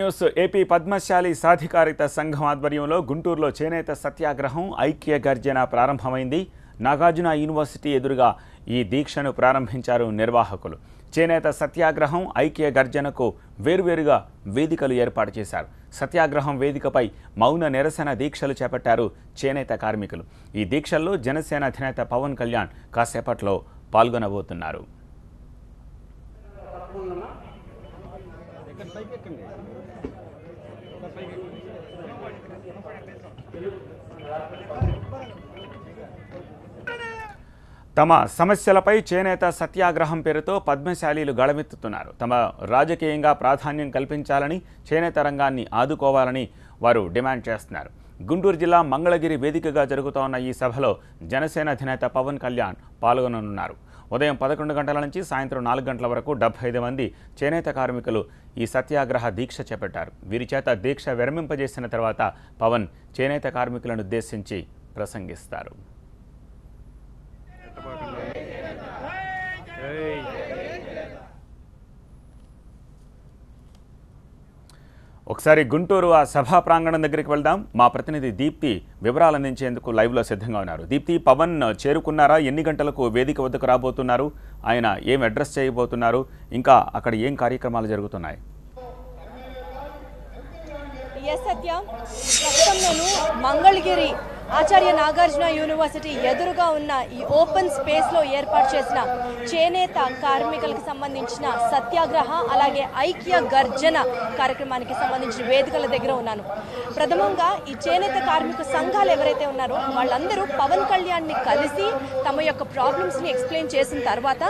News AP Padmashali సాధికారిత సంఘం ఆధ్వర్యంలో గుంటూరులో చేనేత సత్యాగ్రహం ఐక్య గర్జన ప్రారంభమైంది. నాగార్జున యూనివర్సిటీ ఎదురుగా ఈ దీక్షను ప్రారంభించారు నిర్వాహకులు. చేనేత సత్యాగ్రహం ఐక్య గర్జనకు వేర్వేరుగా వేదికలు ఏర్పాటు చేశారు. సత్యాగ్రహం వేదికపై మౌన నిరసన దీక్షలు చేపట్టారు చేనేత కార్మికులు. ఈ దీక్షల్లో జనసేన అధినేత పవన్ కళ్యాణ్ కాసేపట్లో పాల్గొనబోతున్నారు. తమ సమస్యలపై చేనేత సత్యాగ్రహం పేరుతో పద్మశాలీలు గళమెత్తుతున్నారు. తమ రాజకీయంగా ప్రాధాన్యం కల్పించాలని, చేనేత రంగాన్ని ఆదుకోవాలని వారు డిమాండ్ చేస్తున్నారు. గుంటూరు జిల్లా మంగళగిరి వేదికగా జరుగుతోన్న ఈ సభలో జనసేన అధినేత పవన్ కళ్యాణ్ పాల్గొననున్నారు. ఉదయం 11 గంటల నుంచి సాయంత్రం 4 గంటల వరకు 75 మంది చేనేత కార్మికులు ఈ సత్యాగ్రహ దీక్ష చేపట్టారు. వీరి చేత దీక్ష విరమింపజేసిన తర్వాత పవన్ చేనేత కార్మికులను ఉద్దేశించి ప్రసంగిస్తారు. ఒకసారి గుంటూరు ఆ సభా ప్రాంగణం దగ్గరికి వెళ్దాం. మా ప్రతినిధి దీప్తి వివరాలు అందించేందుకు లైవ్లో సిద్ధంగా ఉన్నారు. దీప్తి, పవన్ చేరుకున్నారా? ఎన్ని గంటలకు వేదిక వద్దకు రాబోతున్నారు? ఆయన ఏం అడ్రస్ చేయబోతున్నారు? ఇంకా అక్కడ ఏం కార్యక్రమాలు జరుగుతున్నాయి? ప్రస్తుతం నేను మంగళగిరి ఆచార్య నాగార్జున యూనివర్సిటీ ఎదురుగా ఉన్న ఈ ఓపెన్ స్పేస్లో ఏర్పాటు చేసిన చేనేత కార్మికులకు సంబంధించిన సత్యాగ్రహ అలాగే ఐక్య గర్జన కార్యక్రమానికి సంబంధించిన వేదికల దగ్గర ఉన్నాను. ప్రథమంగా ఈ చేనేత కార్మిక సంఘాలు ఎవరైతే ఉన్నారో వాళ్ళందరూ పవన్ కళ్యాణ్ని కలిసి తమ యొక్క ప్రాబ్లమ్స్ని ఎక్స్ప్లెయిన్ చేసిన తర్వాత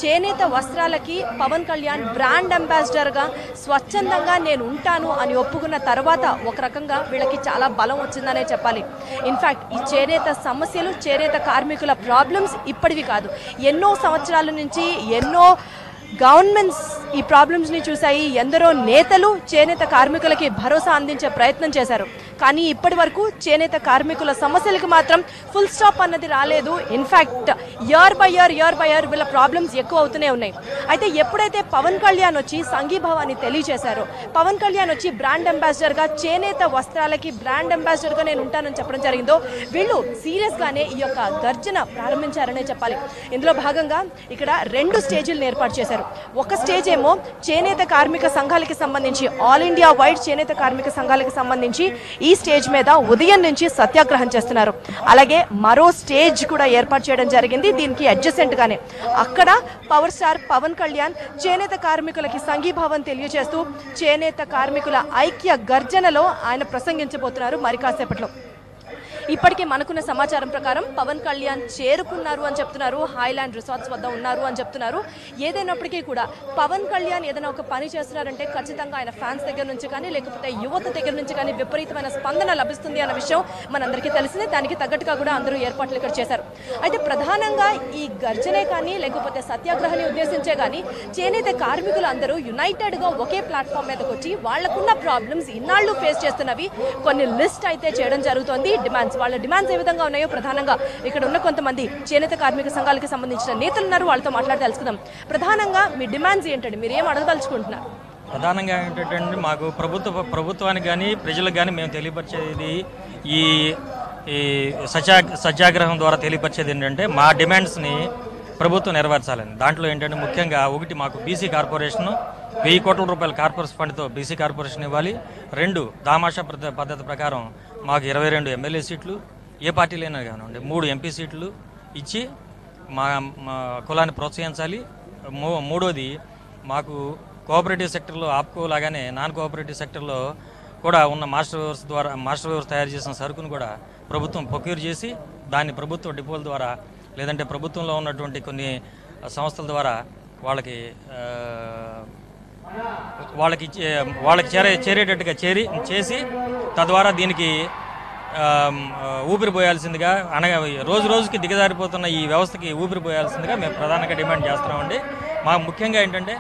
చేనేత వస్త్రాలకి పవన్ కళ్యాణ్ బ్రాండ్ అంబాసిడర్గా స్వచ్ఛందంగా నేను ఉంటాను అని ఒప్పుకున్న తర్వాత ఒక రకంగా వీళ్ళకి చాలా బలం వచ్చిందనే చెప్పాలి. ఇన్ఫాక్ట్ ఈ చేనేత సమస్యలు, చేనేత కార్మికుల ప్రాబ్లమ్స్ ఇప్పటివి కాదు, ఎన్నో సంవత్సరాల నుంచి ఎన్నో గవర్నమెంట్స్ ఈ ప్రాబ్లమ్స్ని చూశాయి. ఎందరో నేతలు చేనేత కార్మికులకి భరోసా అందించే ప్రయత్నం చేశారు. కానీ ఇప్పటి వరకు చేనేత కార్మికుల సమస్యలకు మాత్రం ఫుల్ స్టాప్ అన్నది రాలేదు. ఇన్ఫ్యాక్ట్ ఇయర్ బై ఇయర్ వీళ్ళ ప్రాబ్లమ్స్ ఎక్కువ అవుతూనే ఉన్నాయి. అయితే ఎప్పుడైతే పవన్ కళ్యాణ్ వచ్చి సంఘీభావాన్ని తెలియజేశారో, పవన్ కళ్యాణ్ వచ్చి బ్రాండ్ అంబాసిడర్గా చేనేత వస్త్రాలకి బ్రాండ్ అంబాసిడర్గా నేను ఉంటానని చెప్పడం జరిగిందో, వీళ్ళు సీరియస్గానే ఈ యొక్క గర్జన ప్రారంభించారనే చెప్పాలి. ఇందులో భాగంగా ఇక్కడ 2 స్టేజీలను ఏర్పాటు చేశారు. ఒక స్టేజ్ ఏమో చేనేత కార్మిక సంఘాలకి సంబంధించి, ఆల్ ఇండియా వైడ్ చేనేత కార్మిక సంఘాలకి సంబంధించి ఈ స్టేజ్ మీద ఉదయం నుంచి సత్యాగ్రహం చేస్తున్నారు. అలాగే మరో స్టేజ్ కూడా ఏర్పాటు చేయడం జరిగింది. దీనికి అడ్జసెంట్ గానే అక్కడ పవర్ స్టార్ పవన్ కళ్యాణ్ చేనేత కార్మికులకి సంఘీభావం తెలియజేస్తూ చేనేత కార్మికుల ఐక్య గర్జనలో ఆయన ప్రసంగించబోతున్నారు మరి కాసేపట్లో. ఇప్పటికే మనకున్న సమాచారం ప్రకారం పవన్ కళ్యాణ్ చేరుకున్నారు అని చెప్తున్నారు. హైలాండ్ రిసార్ట్స్ వద్ద ఉన్నారు అని చెప్తున్నారు. ఏదైనప్పటికీ కూడా పవన్ కళ్యాణ్ ఏదైనా ఒక పని చేస్తున్నారంటే ఖచ్చితంగా ఆయన ఫ్యాన్స్ దగ్గర నుంచి కానీ లేకపోతే యువత దగ్గర నుంచి కానీ విపరీతమైన స్పందన లభిస్తుంది అన్న విషయం మనందరికీ తెలిసిందే. దానికి తగ్గట్టుగా కూడా అందరూ ఏర్పాట్లు ఇక్కడ చేశారు. అయితే ప్రధానంగా ఈ గర్జనే కానీ లేకపోతే సత్యాగ్రహాన్ని ఉద్దేశించే కానీ చేనేత కార్మికులు అందరూ యునైటెడ్గా ఒకే ప్లాట్ఫామ్ మీదకి వచ్చి వాళ్లకున్న ప్రాబ్లమ్స్ ఇన్నాళ్ళు ఫేస్ చేస్తున్నవి కొన్ని లిస్ట్ అయితే చేయడం జరుగుతోంది. వాళ్ళ డిమాండ్స్ ఏ విధంగా ఉన్నాయో ప్రధానంగా ఇక్కడ ఉన్న కొంతమంది చేనేత కార్మిక సంఘాలకు సంబంధించిన నేతలు ఉన్నారు, వాళ్ళతో మాట్లాడి తెలుసుకుందాం. ప్రధానంగా మీ డిమాండ్స్ ఏంటండి? మీరు ఏం అడగదలుచుకుంటున్నారు? ప్రధానంగా ఏంటంటే మాకు ప్రభుత్వానికి కానీ ప్రజలకు కానీ మేము తెలియపరిచేది ఈ సత్యాగ్రహం ద్వారా తెలియపరిచేది ఏంటంటే మా డిమాండ్స్ని ప్రభుత్వం నెరవేర్చాలని. దాంట్లో ఏంటంటే ముఖ్యంగా ఒకటి, మాకు బీసీ కార్పొరేషన్ 1000 కోట్ల రూపాయల కార్పొరేషన్ ఫండ్తో బీసీ కార్పొరేషన్ ఇవ్వాలి. 2, దామాషా పద్ధతి ప్రకారం మాకు 22 ఎమ్మెల్యే సీట్లు, ఏ పార్టీలైనా కానివ్వండి 3 ఎంపీ సీట్లు ఇచ్చి మా కులాన్ని ప్రోత్సహించాలి. మూడోది, మాకు కోఆపరేటివ్ సెక్టర్లో ఆప్కో లాగానే నాన్ కోఆపరేటివ్ సెక్టర్లో కూడా ఉన్న మాస్టర్ వేవర్స్ తయారు చేసిన సరుకును కూడా ప్రభుత్వం ప్రొక్యూర్ చేసి దాన్ని ప్రభుత్వ డిపోల ద్వారా లేదంటే ప్రభుత్వంలో ఉన్నటువంటి కొన్ని సంస్థల ద్వారా వాళ్ళకి చేరేటట్టుగా చేసి తద్వారా దీనికి ఊపిరి పోయాల్సిందిగా, అనగా రోజుకి దిగజారిపోతున్న ఈ వ్యవస్థకి ఊపిరి పోయాల్సిందిగా మేము ప్రధానంగా డిమాండ్ చేస్తున్నామండి. మాకు ముఖ్యంగా ఏంటంటే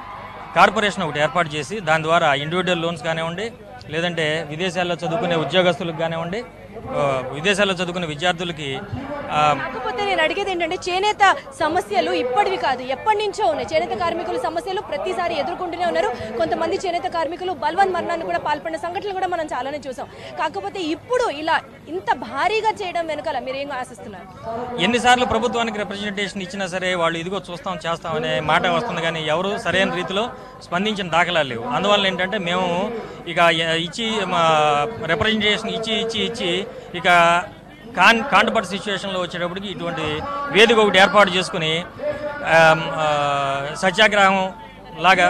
కార్పొరేషన్ ఒకటి ఏర్పాటు చేసి దాని ద్వారా ఇండివిజువల్ లోన్స్ కానివ్వండి లేదంటే విదేశాల్లో చదువుకునే ఉద్యోగస్తులకు కానివ్వండి విదేశాల్లో చదువుకునే విద్యార్థులకి కాకపోతే నేను అడిగేది ఏంటంటే చేనేత సమస్యలు ఇప్పటివి కాదు, ఎప్పటి నుంచో ఉన్నాయి. చేనేత కార్మికుల సమస్యలు ప్రతిసారి ఎదుర్కొంటూనే ఉన్నారు. కొంతమంది చేనేత కార్మికులు బల్వన్ మరణాన్ని కూడా పాల్పడిన సంఘటనలు కూడా మనం చాలానే చూసాం. కాకపోతే ఇప్పుడు ఇలా ఇంత భారీగా చేయడం వెనకాల మీరు ఏం ఆశిస్తున్నారు? ఎన్నిసార్లు ప్రభుత్వానికి రిప్రజెంటేషన్ ఇచ్చినా సరే వాళ్ళు ఇదిగో చూస్తాం చేస్తాం అనే మాట వస్తుంది, కానీ ఎవరు సరైన రీతిలో స్పందించిన దాఖలాలు లేవు. అందువల్ల ఏంటంటే మేము ఇక ఇచ్చి రిప్రజెంటేషన్ ఇచ్చి ఇక కాంట్రపర్ట్ సిచ్యువేషన్లో వచ్చేటప్పటికి ఇటువంటి వేదిక ఒకటి ఏర్పాటు చేసుకుని సత్యాగ్రహం లాగా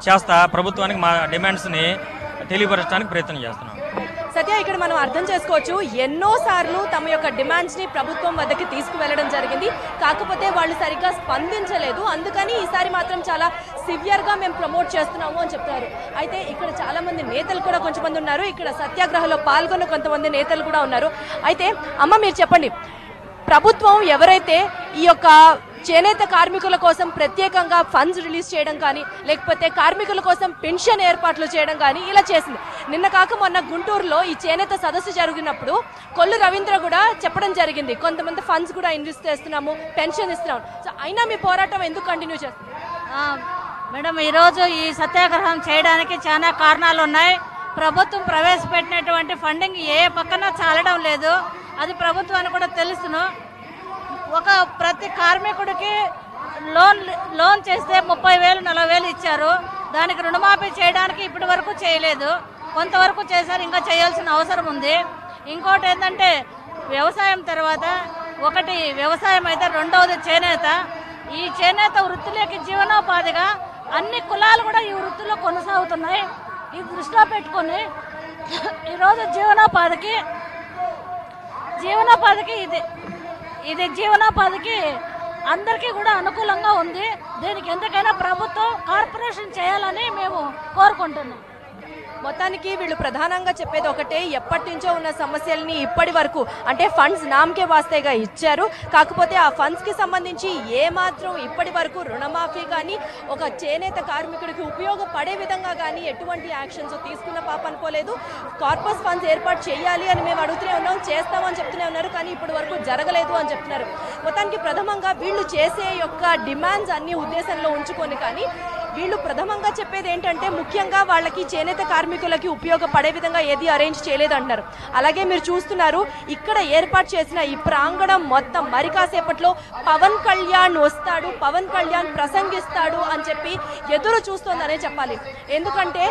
చేస్తా ప్రభుత్వానికి మా డిమాండ్స్ని తెలియపరచడానికి ప్రయత్నం చేస్తున్నాం. సత్య, ఇక్కడ మనం అర్థం చేసుకోవచ్చు, ఎన్నోసార్లు తమ యొక్క డిమాండ్స్ని ప్రభుత్వం వద్దకి తీసుకువెళ్ళడం జరిగింది. కాకపోతే వాళ్ళు సరిగ్గా స్పందించలేదు. అందుకని ఈసారి మాత్రం చాలా సివియర్గా మేము ప్రమోట్ చేస్తున్నాము అని చెప్తారు. అయితే ఇక్కడ చాలా మంది నేతలు కూడా కొంతమంది ఉన్నారు. ఇక్కడ సత్యాగ్రహంలో పాల్గొన్న కొంతమంది నేతలు కూడా ఉన్నారు. అయితే అమ్మ మీరు చెప్పండి, ప్రభుత్వం ఎవరైతే ఈ యొక్క చేనేత కార్మికుల కోసం ప్రత్యేకంగా ఫండ్స్ రిలీజ్ చేయడం కానీ, లేకపోతే కార్మికుల కోసం పెన్షన్ ఏర్పాట్లు చేయడం కానీ ఇలా చేసింది. నిన్న కాక మొన్న గుంటూరులో ఈ చేనేత సదస్సు జరిగినప్పుడు కొల్లు రవీంద్ర కూడా చెప్పడం జరిగింది, కొంతమంది ఫండ్స్ కూడా ఇన్వెస్ట్ చేస్తున్నాము, పెన్షన్ ఇస్తున్నాము. సో అయినా మీ పోరాటం ఎందుకు కంటిన్యూ చేస్తుంది? మేడం, ఈరోజు ఈ సత్యాగ్రహం చేయడానికి చాలా కారణాలు ఉన్నాయి. ప్రభుత్వం ప్రవేశపెట్టినటువంటి ఫండింగ్ ఏ పక్కన చాలడం లేదు. అది ప్రభుత్వానికి కూడా తెలుసును. ప్రతి కార్మికుడికి లోన్ చేస్తే 30,000 40,000 ఇచ్చారు. దానికి రుణమాఫీ చేయడానికి ఇప్పటి వరకు చేయలేదు. కొంతవరకు చేశారు, ఇంకా చేయాల్సిన అవసరం ఉంది. ఇంకోటి ఏంటంటే వ్యవసాయం తర్వాత ఒకటి వ్యవసాయం అయితే రెండవది చేనేత. ఈ చేనేత వృత్తిలోకి జీవనోపాధిగా అన్ని కులాలు కూడా ఈ వృత్తిలో కొనసాగుతున్నాయి. ఇది దృష్టిలో పెట్టుకొని ఈరోజు జీవనోపాధికి ఇది జీవనోపాధికి అందరికీ కూడా అనుకూలంగా ఉంది. దీనికి ఎందుకైనా ప్రభుత్వం కార్పొరేషన్ చేయాలని మేము కోరుకుంటున్నాం. మొత్తానికి వీళ్ళు ప్రధానంగా చెప్పేది ఒకటే, ఎప్పటి నుంచో ఉన్న సమస్యల్ని ఇప్పటి వరకు అంటే ఫండ్స్ నామకే వాస్తేగా ఇచ్చారు. కాకపోతే ఆ ఫండ్స్కి సంబంధించి ఏమాత్రం ఇప్పటి వరకు రుణమాఫీ కానీ, ఒక చేనేత కార్మికుడికి ఉపయోగపడే విధంగా కానీ ఎటువంటి యాక్షన్స్ తీసుకున్న పాప అనుకోలేదు. కార్పస్ ఫండ్స్ ఏర్పాటు చేయాలి అని మేము అడుగుతూనే ఉన్నాం, చేస్తామని చెప్తూనే ఉన్నారు, కానీ ఇప్పటి వరకు జరగలేదు అని చెప్తున్నారు. మొత్తానికి ప్రథమంగా వీళ్ళు చేసే యొక్క డిమాండ్స్ అన్ని ఉద్దేశంలో ఉంచుకొని, కానీ వీళ్ళు ప్రథమంగా చెప్పేది ఏంటంటే ముఖ్యంగా వాళ్ళకి చేనేత కార్మికులకి ఉపయోగపడే విధంగా ఏది అరేంజ్ చేయలేదంటున్నారు. అలాగే మీరు చూస్తున్నారు, ఇక్కడ ఏర్పాటు చేసిన ఈ ప్రాంగణం మొత్తం మరి కాసేపట్లో పవన్ కళ్యాణ్ వస్తాడు, పవన్ కళ్యాణ్ ప్రసంగిస్తాడు అని చెప్పి ఎదురు చూస్తోందనే చెప్పాలి. ఎందుకంటే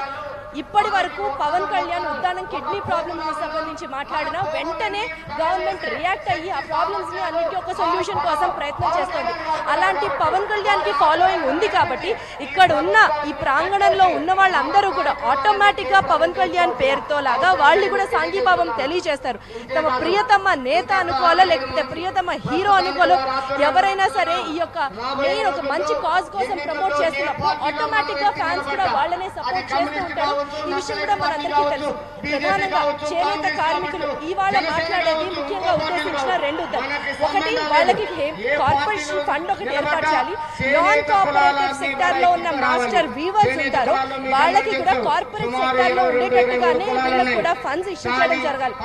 ఇప్పటి వరకు పవన్ కళ్యాణ్ ఉద్దానం కిడ్నీ ప్రాబ్లమ్కి సంబంధించి మాట్లాడిన వెంటనే గవర్నమెంట్ రియాక్ట్ అయ్యి ఆ ప్రాబ్లమ్స్ని అన్నింటి ఒక సొల్యూషన్ కోసం ప్రయత్నం చేస్తుంది. అలాంటి పవన్ కళ్యాణ్కి ఫాలోయింగ్ ఉంది కాబట్టి ఇక్కడ ఉన్న ఈ ప్రాంగణంలో ఉన్న వాళ్ళందరూ కూడా ఆటోమేటిక్గా పవన్ కళ్యాణ్ పేరుతో లాగా వాళ్ళు కూడా సాంఘీభావం తెలియజేస్తారు. తమ ప్రియతమ నేత అనుకోవాలో లేకపోతే ప్రియతమ హీరో అనుకోవాలో, ఎవరైనా సరే ఈ యొక్క మెయిన్ ఒక మంచి కాజ్ కోసం ప్రమోట్ చేస్తున్నప్పుడు ఆటోమేటిక్గా ఫ్యాన్స్ కూడా వాళ్ళనే సపోర్ట్ చేస్తూ ఉంటారు. ఈ విషయం కూడా మనందరికీ తెలుసు. ప్రధానంగా చేనేత కార్మికులు ఇవాళ మాట్లాడేది ముఖ్యంగా ఉద్దేశించిన రెండు ఉద్యమం. ఒకటి, వాళ్ళకి కార్పొరేషన్ ఫండ్ ఒకటి ఏర్పాటు చేయాలి. నాన్ కోఆపరేటివ్ సెక్టార్ లో ఉన్న మాస్టర్ వీవర్స్ ఉంటారో వాళ్ళకి కూడా కార్పొరేట్ సెక్టార్ లో ఉండేటట్టుగానే వీళ్ళకి కూడా ఫండ్స్ ఇష్యూ చేయడం జరగాలి.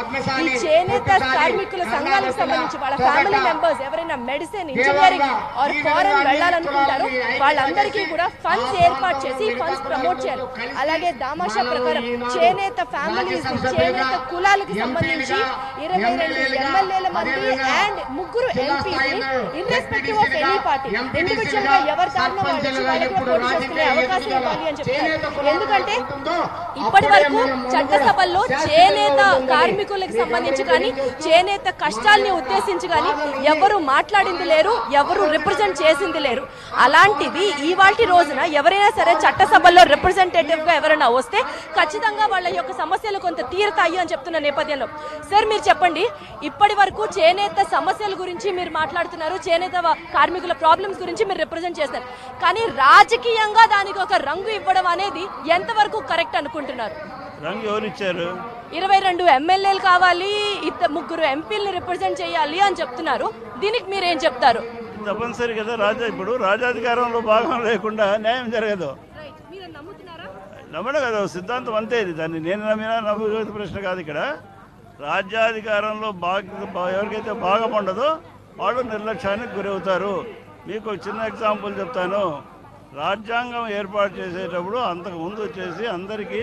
ఈ చేనేత కార్మికుల సంఘాలకు సంబంధించి వాళ్ళ ఫ్యామిలీ మెంబర్స్ ఎవరైనా మెడిసిన్, ఇంజనీరింగ్ ఆర్ ఫారెన్ వెళ్ళాలనుకుంటారో వాళ్ళందరికీ కూడా ఫండ్స్ ఏర్పాటు చేసి ఫండ్స్ ప్రమోట్ చేయాలి. అలాగే దామాషా ప్రకారం చేనేత ఫ్యామిలీస్, చేనేత కులాలకు సంబంధించి 22 ఎమ్మెల్యేల మంది and 3 MPs irrespective of any party individual గా ఎవరి దారిలో వాళ్ళకి పోటీ చేసుకునే అవకాశం ఇవ్వాలి అని చెప్తారు. ఎందుకంటే ఇప్పటి వరకు చట్టసభల్లో చేనేత కార్మికులకు సంబంధించి కానీ, చేనేత కష్టాల్ని ఉద్దేశించి కానీ ఎవరు మాట్లాడింది లేరు, ఎవరు రిప్రజెంట్ చేసింది లేరు. అలాంటిది ఇవాల్టి రోజున ఎవరైనా సరే చట్టసభల్లో రిప్రజెంటేటివ్ గా ఎవరైనా వస్తే ఖచ్చితంగా వాళ్ళ యొక్క సమస్యలు కొంత తీరుతాయి అని చెప్తున్న నేపథ్యంలో సార్ మీరు చెప్పండి, ఇప్పటి వరకు చేనేత సమస్యల గురించి మీరు మాట్లాడుతున్నారు, చేనేత కార్మికుల ప్రాబ్లమ్స్ గురించి మీరు రిప్రజెంట్ చేస్తారు, కానీ రాజకీయంగా దానికి ఒక రంగు ఇవ్వడం అనేది ఎంతవరకు కరెక్ట్ అనుకుంటున్నారు? రంగు ఎవరు ఇచ్చారు? 22 ఎమ్మెల్యేలు కావాలి, 3 ఎంపీలని రిప్రజెంట్ చేయాలి అని చెప్తున్నారు. దీనికి మీరేం చెప్తారు? తప్పనిసరి కదా, ఇప్పుడు రాజాధికారంలో భాగం లేకుండా న్యాయం జరగదు. నమ్మడం కదా సిద్ధాంతం అంతే. ఇది దాన్ని నేను నమ్మినా నమ్మకపోతే ప్రశ్న కాదు. ఇక్కడ రాజ్యాధికారంలో ఎవరికైతే భాగం ఉండదో వాళ్ళు నిర్లక్ష్యానికి గురవుతారు. మీకు ఒక చిన్న ఎగ్జాంపుల్ చెప్తాను. రాజ్యాంగం ఏర్పాటు చేసేటప్పుడు అంతకుముందు వచ్చేసి అందరికీ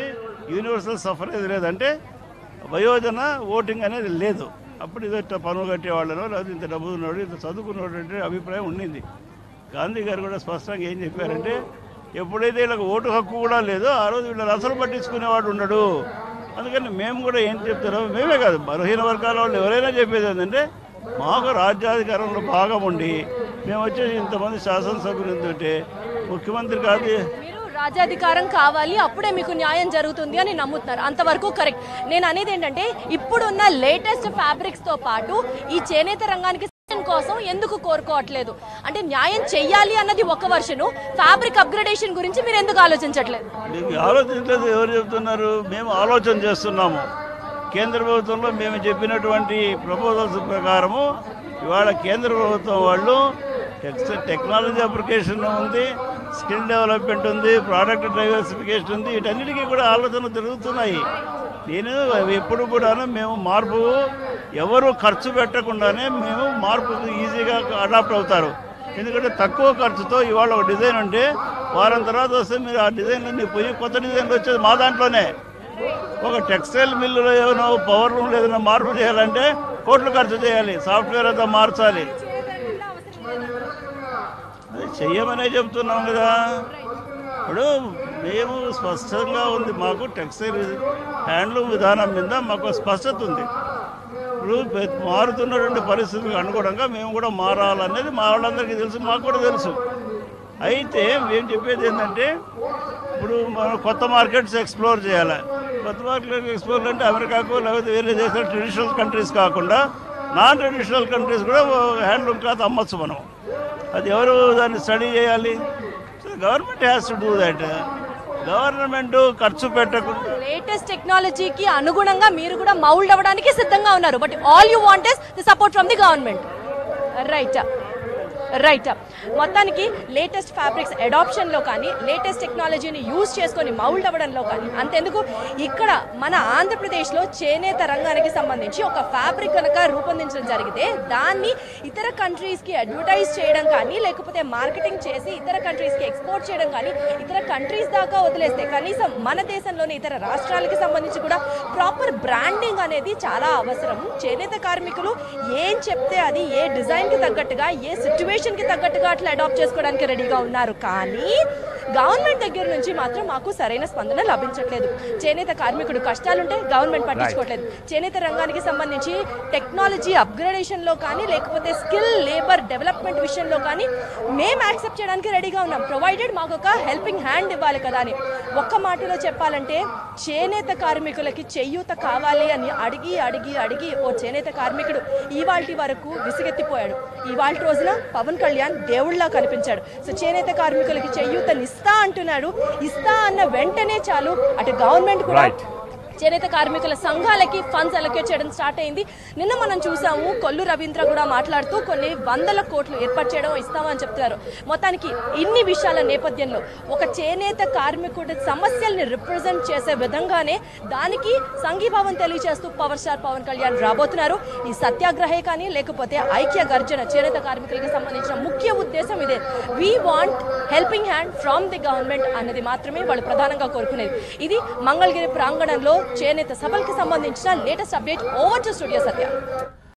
యూనివర్సల్ సఫరేజ్ లేదంటే వయోజన ఓటింగ్ అనేది లేదు. అప్పుడు ఇదో పనులు కట్టేవాళ్ళనో లేకపోతే ఇంత డబ్బు ఉన్నాడు ఇంత చదువుకున్నాడు అంటే అభిప్రాయం ఉండింది. గాంధీ గారు కూడా స్పష్టంగా ఏం చెప్పారంటే ఎప్పుడైతే వీళ్ళకి ఓటు హక్కు కూడా లేదో ఆ రోజు వీళ్ళని అసలు పట్టించుకునేవాడు ఉండడు. అందుకని మేము కూడా ఏం చెప్తున్నాం, మేమే కాదు బలహీన వర్గాల వాళ్ళు ఎవరైనా చెప్పేది ఏంటంటే మాకు రాజ్యాధికారంలో భాగం ఉండి మేము వచ్చేసి ఇంతమంది శాసనసభ్యులు ఎందుకంటే ముఖ్యమంత్రి కాదు రాజ్యాధికారం కావాలి అప్పుడే మీకు న్యాయం జరుగుతుంది అని నమ్ముతున్నారు. అంతవరకు కరెక్ట్. నేను అనేది ఏంటంటే ఇప్పుడున్న లేటెస్ట్ ఫ్యాబ్రిక్స్తో పాటు ఈ చేనేత రంగానికి కోసం ఎందుకు కోరుకోవట్లేదు అంటే న్యాయం చెయ్యాలి అన్నది ఒక వర్షను, ఫ్యాబ్రిక్ అప్గ్రేడేషన్ గురించి మీరు ఎందుకు ఆలోచించట్లేదు? మీకు ఆలోచించలేదు ఎవరు చెప్తున్నారు? మేము ఆలోచన చేస్తున్నాము. కేంద్ర ప్రభుత్వంలో మేము చెప్పినటువంటి ప్రపోజల్స్ ప్రకారము ఇవాళ కేంద్ర ప్రభుత్వం వాళ్ళు టెక్నాలజీ అప్లికేషన్ ఉంది, స్కిల్ డెవలప్మెంట్ ఉంది, ప్రోడక్ట్ డైవర్సిఫికేషన్ ఉంది, వీటన్నిటికీ కూడా ఆలోచనలు జరుగుతున్నాయి. నేను ఎప్పుడు కూడాను మేము మార్పు ఎవరు ఖర్చు పెట్టకుండానే మేము మార్పుకు ఈజీగా అడాప్ట్ అవుతారు. ఎందుకంటే తక్కువ ఖర్చుతో ఇవాళ ఒక డిజైన్ ఉంటే వారం తర్వాత వస్తే మీరు ఆ డిజైన్లన్నీ పోయి కొత్త డిజైన్లు వచ్చేది మా దాంట్లోనే. ఒక టెక్స్టైల్ మిల్లులో ఏమైనా పవర్ రూమ్లో ఏదైనా మార్పు చేయాలంటే కోట్లు ఖర్చు చేయాలి, సాఫ్ట్వేర్ అంతా మార్చాలి. అది చెయ్యమనే చెప్తున్నాం కదా. ఇప్పుడు మేము స్పష్టంగా ఉంది, మాకు టెక్స్టైల్ హ్యాండ్లూమ్ విధానం మీద మాకు స్పష్టత ఉంది. ఇప్పుడు మారుతున్నటువంటి పరిస్థితులకు అనుగుణంగా మేము కూడా మారాలనేది మా వాళ్ళందరికీ తెలుసు, మాకు కూడా తెలుసు. అయితే మేము చెప్పేది ఏంటంటే ఇప్పుడు మనం కొత్త మార్కెట్స్ ఎక్స్ప్లోర్ చేయాలి. కొత్త మార్కెట్ ఎక్స్ప్లోర్ అంటే అమెరికాకు లేకపోతే వేరే దేశాలు ట్రెడిషనల్ కంట్రీస్ కాకుండా నాన్ ట్రెడిషనల్ కంట్రీస్ కూడా హ్యాండ్లూమ్ క్లాత్ అమ్మచ్చు మనం. అది ఎవరు దాన్ని స్టడీ చేయాలి? Government has to do that. Government ఖర్చు పెట్టకుండా లేటెస్ట్ టెక్నాలజీకి అనుగుణంగా మీరు కూడా మౌల్డ్ అవ్వడానికి సిద్ధంగా ఉన్నారు. But all you want is the support from the government. Right. మొత్తానికి లేటెస్ట్ ఫ్యాబ్రిక్స్ అడాప్షన్లో కానీ లేటెస్ట్ టెక్నాలజీని యూజ్ చేసుకొని మౌల్డ్ అవ్వడంలో కానీ అంతెందుకు ఇక్కడ మన ఆంధ్రప్రదేశ్లో చేనేత రంగానికి సంబంధించి ఒక ఫ్యాబ్రిక్ కనుక రూపొందించడం జరిగితే దాన్ని ఇతర కంట్రీస్కి అడ్వర్టైజ్ చేయడం కానీ లేకపోతే మార్కెటింగ్ చేసి ఇతర కంట్రీస్కి ఎక్స్పోర్ట్ చేయడం కానీ ఇతర కంట్రీస్ దాకా వదిలేస్తే కనీసం మన దేశంలోని ఇతర రాష్ట్రాలకి సంబంధించి కూడా ప్రాపర్ బ్రాండింగ్ అనేది చాలా అవసరం. చేనేత కార్మికులు ఏం చెప్తే అది ఏ డిజైన్కి తగ్గట్టుగా ఏ సిచ్యువేషన్కి తగ్గట్టుగా అట్లా అడాప్ట్ చేసుకోవడానికి రెడీగా ఉన్నారు. కానీ గవర్నమెంట్ దగ్గర నుంచి మాత్రం మాకు సరైన స్పందన లభించట్లేదు. చేనేత కార్మికుడు కష్టాలుంటే గవర్నమెంట్ పట్టించుకోవట్లేదు. చేనేత రంగానికి సంబంధించి టెక్నాలజీ అప్గ్రేడేషన్లో కానీ లేకపోతే స్కిల్ లేబర్ డెవలప్మెంట్ విషయంలో కానీ మేము యాక్సెప్ట్ చేయడానికి రెడీగా ఉన్నాం, ప్రొవైడెడ్ మాకు ఒక హెల్పింగ్ హ్యాండ్ ఇవ్వాలి కదా అని. ఒక్క మాటలో చెప్పాలంటే చేనేత కార్మికులకి చేయూత కావాలి అని అడిగి అడిగి అడిగి ఓ చేనేత కార్మికుడు ఇవాల్టి వరకు విసిగెత్తిపోయాడు. ఇవాళ రోజున పవన్ కళ్యాణ్ దేవుళ్లా కనిపించాడు. సో చేనేత కార్మికులకి చేయూతని ఇస్తా అంటున్నాడు. ఇస్తా అన్న వెంటనే చాలు అటు గవర్నమెంట్ కూడా చేనేత కార్మికుల సంఘాలకి ఫండ్స్ అలొకేట్ చేయడం స్టార్ట్ అయింది. నిన్న మనం చూసాము కొల్లు రవీంద్ర కూడా మాట్లాడుతూ కొన్ని 100 కోట్లు ఏర్పాటు చేయడం ఇస్తామని చెప్తున్నారు. మొత్తానికి ఇన్ని విషయాల నేపథ్యంలో ఒక చేనేత కార్మికుడి సమస్యల్ని రిప్రజెంట్ చేసే విధంగానే దానికి సంఘీభావం తెలియజేస్తూ పవర్ స్టార్ పవన్ కళ్యాణ్ రాబోతున్నారు. ఈ సత్యాగ్రహే కానీ లేకపోతే ఐక్య గర్జన చేనేత కార్మికులకి సంబంధించిన ముఖ్య ఉద్దేశం ఇదే. We want helping hand from the government అన్నది మాత్రమే వాళ్ళు ప్రధానంగా కోరుకునేది. ఇది మంగళగిరి ప్రాంగణంలో చేనేత సభలకు సంబంధించిన latest update. Over to studio Satya.